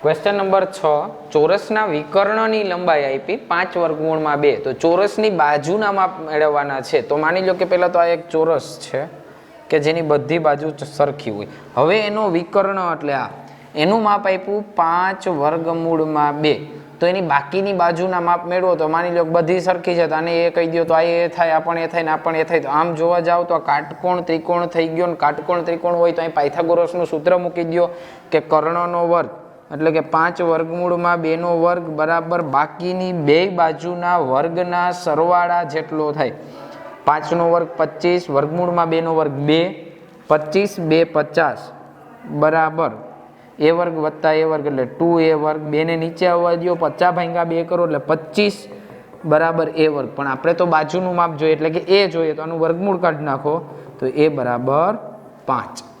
question number 6 ચોરસના વિકર્ણની લંબાઈ આપી 5 વર્ગમૂળમાં 2 તો ચોરસની બાજુના માપ મેળવવાના છે તો માની લો કે પહેલા તો આ એક ચોરસ છે કે જેની બધી બાજુ સરખી હોય હવે એનો વિકર્ણ એટલે આ એનું માપ આપ્યું 5 વર્ગમૂળમાં 2 તો એની બાકીની બાજુના માપ મેળવો તો માની લો કે બધી સરખી છે તો આને એ કહી દો તો આ એ થાય આ પણ એ થાય ને આ પણ એ થાય તો આમ જોવા જાવ તો આ કાટકોણ ત્રિકોણ થઈ ગયો ને કાટકોણ ત્રિકોણ હોય તો અહીં પાયથાગોરસનું સૂત્ર મૂકી દો કે કર્ણનો વર્ગ એટલે કે 5 વર્ગમૂળમાં 2 નો વર્ગ બરાબર બાકીની બે બાજુના વર્ગના સરવાળા જેટલો થાય 5 નો વર્ગ 25 વર્ગમૂળમાં 2 નો વર્ગ 2 25 2 50 બરાબર એ વર્ગ વત્તા એ વર્ગ એટલે 2a વર્ગ 2 ને નીચે આવવા દો 50 ભાગ્યા 2 કરો એટલે 25 બરાબર એ વર્ગ પણ આપણે તો બાજુનું માપ જોઈએ એટલે કે એ જોઈએ તો આનું વર્ગમૂળ કાઢી નાખો તો એ બરાબર 5